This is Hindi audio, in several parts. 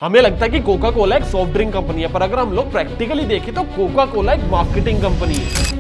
हमें लगता है कि कोका कोला एक सॉफ्ट ड्रिंक कंपनी है, पर अगर हम लोग प्रैक्टिकली देखें तो कोका कोला एक मार्केटिंग कंपनी है।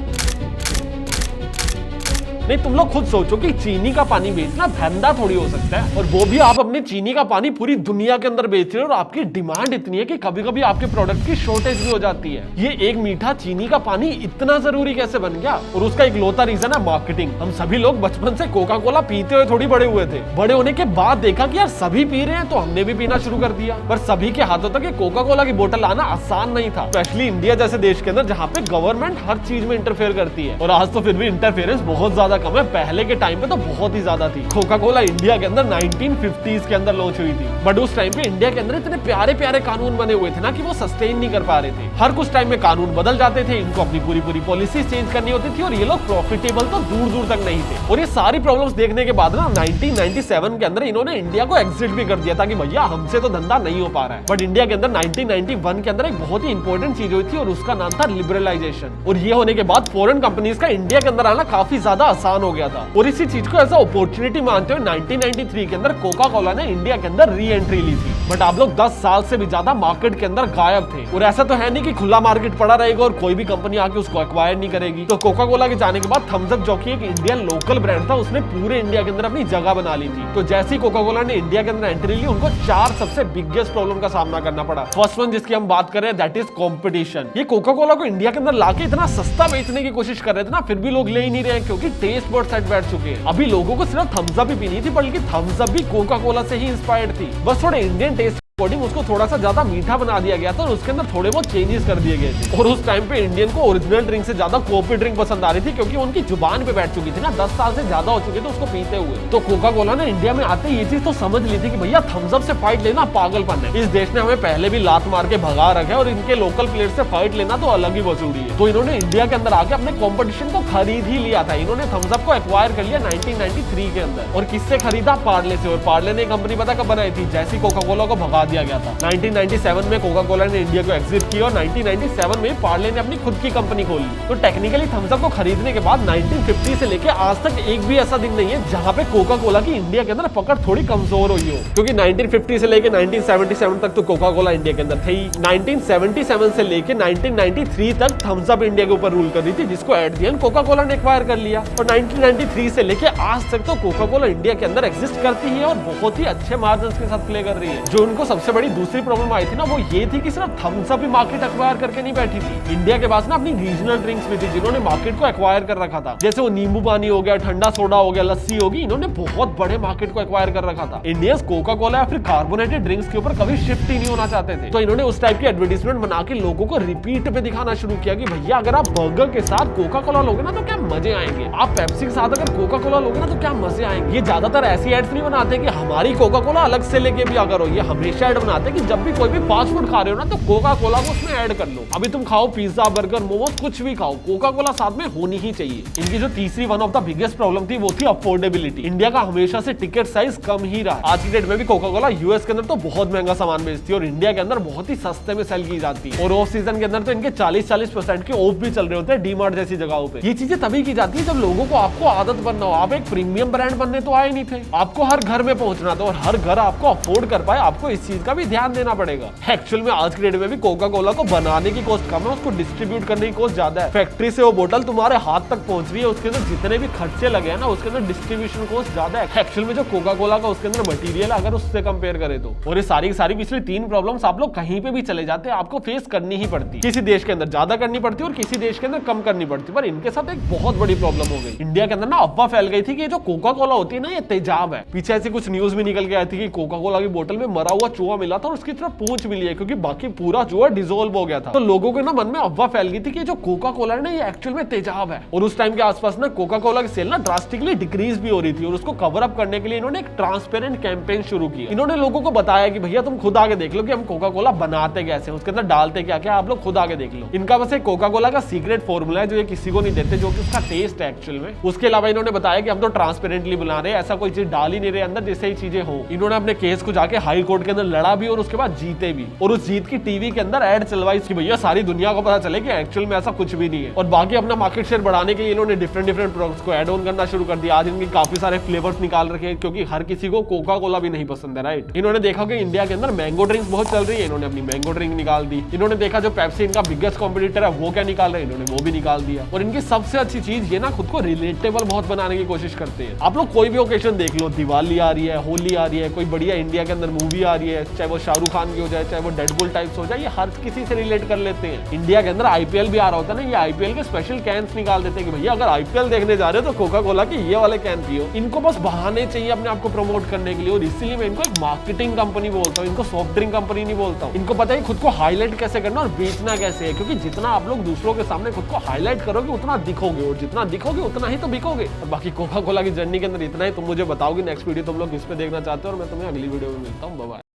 नहीं, तुम लोग खुद सोचो कि चीनी का पानी बेचना धंधा थोड़ी हो सकता है, और वो भी आप अपनी चीनी का पानी पूरी दुनिया के अंदर बेच रहे हो, और आपकी डिमांड इतनी है कि कभी कभी आपके प्रोडक्ट की शॉर्टेज भी हो जाती है। ये एक मीठा चीनी का पानी इतना जरूरी कैसे बन गया? और उसका इकलौता रीजन है मार्केटिंग। हम सभी लोग बचपन से कोका कोला पीते हुए थोड़ी बड़े हुए थे। बड़े होने के बाद देखा कि यार सभी पी रहे हैं तो हमने भी पीना शुरू कर दिया, पर सभी के हाथों तक कोका कोला की बोतल आना आसान नहीं था, स्पेशली इंडिया जैसे देश के अंदर जहाँ पे गवर्नमेंट हर चीज में इंटरफेयर करती है। और आज तो फिर भी इंटरफेरेंस बहुत ज्यादा कम है, पहले के टाइम पे तो बहुत ही ज्यादा थी। कोका कोला इंडिया के अंदर 1950s के अंदर लॉन्च हुई थी, बट उस टाइम पे इंडिया के अंदर इतने प्यारे प्यारे कानून बने हुए थे ना कि वो सस्टेन नहीं कर पा रहे थे। हर कुछ टाइम में कानून बदल जाते थे, इनको अपनी पूरी पूरी पॉलिसी चेंज करनी होती थी, और ये लोग प्रॉफिटेबल तो दूर दूर तक नहीं थे। और ये सारी प्रॉब्लम्स देखने के बाद ना 1997 के अंदर इन्होंने इंडिया को एग्जिट भी कर दिया था कि भैया हमसे तो धंधा नहीं हो पा रहा है। बट इंडिया के अंदर 1991 के अंदर एक बहुत ही इंपॉर्टेंट चीज हुई थी, और उसका नाम था लिबरलाइजेशन। और ये होने के बाद फॉरेन कंपनीज का इंडिया के अंदर आना काफी ज्यादा आसान हो गया था, और इसी चीज को ऐसा अपॉर्चुनिटी मानते हुए 1993 के अंदर कोका कोला ने इंडिया के अंदर री एंट्री ली थी। बट आप लोग 10 साल से भी ज्यादा मार्केट के अंदर गायब थे, और ऐसा तो है नहीं कि खुला मार्केट पड़ा रहेगा और कोई भी कंपनी आके उसको एक्वायर नहीं करेगी। तो कोका कोला के जाने के बाद थम्स अप, जो कि एक इंडियन लोकल ब्रांड था, उसने पूरे इंडिया के अंदर अपनी जगह बना ली थी। तो जैसे ही कोका कोला ने इंडिया के अंदर एंट्री ली, उनको 4 सबसे बिगेस्ट प्रॉब्लम का सामना करना पड़ा। फर्स्ट वन जिसकी हम बात कर रहे हैं, दैट इज कॉम्पिटिशन। ये कोका कोला को इंडिया के अंदर लाके इतना सस्ता बेचने की कोशिश कर रहे थे ना, फिर भी लोग ले ही नहीं रहे, क्योंकि टेस्ट बर्ड सेट बैठ चुके हैं। अभी लोगों को सिर्फ थम्स अप ही पीनी थी, बल्कि थम्स अप भी कोका कोला से ही इंस्पायर्ड थी। बस थोड़े इंडियन टेस्ट अकॉर्डिंग उसको थोड़ा सा ज्यादा मीठा बना दिया गया था, और उसके अंदर थोड़े बहुत चेंजेस कर दिए गए थे। और उस टाइम पे इंडियन को ओरिजिनल ड्रिंक से ज्यादा कॉफी ड्रिंक पसंद आ रही थी, क्योंकि उनकी जुबान पे बैठ चुकी थी ना, 10 साल से ज्यादा हो चुके थे उसको पीते हुए। तो कोका कोला ने इंडिया में आते ये चीज तो समझ ली थी कि भैया थम्स अप से फाइट लेना पागलपन है। इस देश ने हमें पहले भी लात मार के भगा रखा है, और इनके लोकल प्लेयर से फाइट लेना तो अलग ही वसूली है। तो इन्होंने इंडिया के अंदर आके अपने कॉम्पिटिशन को खरीद ही लिया था। इन्होंने थम्स अप को एक्वायर कर लिया 1993 के अंदर। और किससे खरीदा? पार्ले से। और पार्ले ने कंपनी पता कब बनाई थी? जैसे कोका कोला को भगा दिया गया था 1997 में कोका कोला ने इंडिया को एग्जिट किया, और 1997 में पार्ले ने अपनी खुद की कंपनी खोली। तो टेक्निकली थम्स अप को खरीदने के बाद 1950 से लेके आज तक एक भी ऐसा दिन नहीं है जहां पे कोका कोला की इंडिया के अंदर पकड़ थोड़ी कमजोर हुई हो, क्योंकि 1950 से लेके 1977 तक तो कोका कोला इंडिया के अंदर थे ही। 1977 से लेके 1993 तक थम्स अप इंडिया के ऊपर रूल कर रही थी, जिसको at the end Coca Cola ने एक्वायर कर लिया। और 1993 से लेके आज तक तो कोका कोला इंडिया के अंदर एग्जिस्ट करती है, और बहुत ही अच्छे मार्जिन के साथ प्ले कर रही है। जो उनको सबसे बड़ी दूसरी प्रॉब्लम आई थी ना, वो ये थी कि सिर्फ थम्स अप ही मार्केट एक्वायर करके नहीं बैठी थी। इंडिया के पास ना अपनी रीजनल ड्रिंक्स भी थी, जिन्होंने मार्केट को एक्वायर कर रखा था। जैसे वो नींबू पानी हो गया, ठंडा सोडा हो गया, लस्सी होगी, इन्होंने बहुत बड़े मार्केट को एक्वायर कर रखा था। इंडियंस कोका कोला या फिर कार्बोनेटेड ड्रिंक्स के ऊपर कभी शिफ्ट ही नहीं होना चाहते थे। तो इन्होंने उस टाइप की एडवर्टाइजमेंट बना के लोगों को रिपीट पे दिखाना शुरू किया कि भैया अगर आप बर्गर के साथ कोका कोला लोगे ना तो क्या मजे आएंगे, आप पेप्सी के साथ अगर कोका कोला लोगे ना तो क्या मजे आएंगे। ये ज्यादातर ऐसी एड्स नहीं बनाते कि हमारी कोका कोला अलग से लेके भी अगर हो, ये हमेशा एड बनाते कि जब भी कोई भी फास्ट फूड खा रहे हो ना तो कोका कोला को उसमें ऐड कर लो। अभी तुम खाओ पिज्जा, बर्गर, मोमोज, कुछ भी खाओ, कोका कोला साथ में होनी ही चाहिए। इनकी जो तीसरी one of the biggest problem थी वो थी अफोर्डेबिलिटी। इंडिया का हमेशा से टिकट साइज कम ही रहा। आज की डेट में भी कोका कोला यूएस के अंदर तो बहुत महंगा सामान बेचती है, और इंडिया के अंदर बहुत ही सस्ते में सेल की जाती है। और ऑफ सीजन के अंदर तो इनके 40-40% के ऑफ भी चल रहे होते हैं डीमार्ट जैसी जगहों पे। ये चीजें तभी की जाती है जब लोगों को आपको आदत बनना हो। आप एक प्रीमियम ब्रांड बनने तो आए नहीं थे, आपको हर घर में पहुंचना था, और हर घर आपको अफोर्ड कर पाए, आपको इस चीज का भी ध्यान देना पड़ेगा। एक्चुअल में आज की डेट में भी कोका कोला को बनाने की कॉस्ट कम है, उसको डिस्ट्रीब्यूट करने की कॉस्ट ज्यादा है। फैक्ट्री से वो बोतल तुम्हारे हाथ तक पहुंच रही है, उसके अंदर जितने भी खर्चे लगे हैं ना, उसके अंदर डिस्ट्रीब्यूशन कॉस्ट ज्यादा है। एक्चुअल में जो कोका कोला का उसके अंदर मटेरियल अगर उससे कंपेयर करें तो। और ये सारी पिछली 3 प्रॉब्लम्स आप लोग कहीं पे भी चले जाते हैं, आपको फेस करनी ही पड़ती। किसी देश के अंदर ज्यादा करनी पड़ती है और किसी देश के अंदर कम करनी पड़ती, पर इनके साथ एक बहुत बड़ी प्रॉब्लम हो गई। इंडिया के अंदर ना अफवाह फैल गई थी कि जो कोका कोला होती है ना, ये तेजाब है। पीछे ऐसी कुछ न्यूज भी निकल के आई थी कि कोका कोला की बोतल में मरा हुआ चूहा मिला था, और उसकी तरफ पूंछ मिली है, क्योंकि बाकी पूरा चूहा डिसॉल्व हो गया था। तो लोगों के ना मन में अफवाह फैल गई थी कि जो कोका कोला है ना, ये एक्चुअल में तेजाब है। और उस टाइम के आसपास ना कोका कोला की सेल ना ड्रास्टिकली डिक्रीज भी हो रही थी, और उसको कवर अप करने के लिए इन्होंने एक ट्रांसपेरेंट कैंपेन शुरू किया। इन्होंने लोगों को बताया कि भैया तुम खुद आगे देख लो कि हम कोका कोला बनाते कैसे, उसके अंदर डालते क्या क्या, आप लोग खुद आगे देख लो। इनका बस एक कोका कोला का सीक्रेट फॉर्मूला है जो ये किसी को नहीं देते, जो कि उसका टेस्ट है एक्चुअल में। उसके अलावा इन्होंने बताया कि हम तो ट्रांसपेरेंटली बना रहे हैं, ऐसा कोई चीज डाल ही नहीं रहे अंदर जिससे ही चीजें हो। इन्होंने अपने केस को जाके हाई कोर्ट के अंदर लड़ा भी और उसके बाद जीते भी, और उस जीत की टीवी के अंदर एड चलवाई कि भैया सारी दुनिया को पता चले कि एक्चुअल में ऐसा कुछ भी नहीं है। और बाकी अपना मार्केट शेयर बढ़ाने के लिए इन्होंने डिफरेंट प्रोडक्ट्स को ऐड ऑन करना शुरू कर दिया। आज इनके काफी सारे फ्लेवर्स निकाल रखे हैं, क्योंकि हर किसी को कोका कोला भी नहीं पसंद है, राइट। इन्होंने देखा कि इंडिया के अंदर मैंगो ड्रिंक्स बहुत चल रही है, इन्होंने अपनी मैंगो ड्रिंक निकाल दी। इन्होंने देखा जो पेप्सी इनका बिगेस्ट कॉम्पिटिटर है वो क्या निकाल रहे हैं, इन्होंने वो भी निकाल दिया। और इनकी सबसे अच्छी चीज ये ना खुद को रिलेटेबल बहुत बनाने की कोशिश करते हैं। आप लोग कोई भी ओकेजन देख लो, दिवाली आ रही है, होली आ रही है, कोई बढ़िया इंडिया के अंदर मूवी आ रही है, चाहे वो शाहरुख खान की हो जाए, चाहे वो डेडपुल टाइप्स हो जाए, ये हर किसी से रिलेट कर लेते हैं। इंडिया के अंदर आईपीएल भी आ रहा होता है ना, ये आईपीएल के स्पेशल कैंस निकाल देते हैं कि भैया अगर आईपीएल देखने जा रहे हो तो कोका कोला के ये वाले कैन पियो। इनको बस बहाने चाहिए अपने आप को प्रमोट करने के लिए, और इसीलिए मैं इनको एक मार्केटिंग कंपनी बोलता हूँ, इनको सॉफ्ट ड्रिंक कंपनी नहीं बोलता हूँ। इनको पता है खुद को हाईलाइट कैसे करना और बेचना कैसे है, क्योंकि जितना आप लोग दूसरों के सामने खुद को हाईलाइट करोगे उतना दिखोगे, और जितना दिखोगे उतना ही तो बिकोगे। और बाकी कोका कोला की जर्नी के अंदर इतना ही। तुम मुझे बताओगे नेक्स्ट वीडियो तुम लोग किस पे देखना चाहते हो, और मैं तुम्हें अगली वीडियो में मिलता हूँ। Bye bye.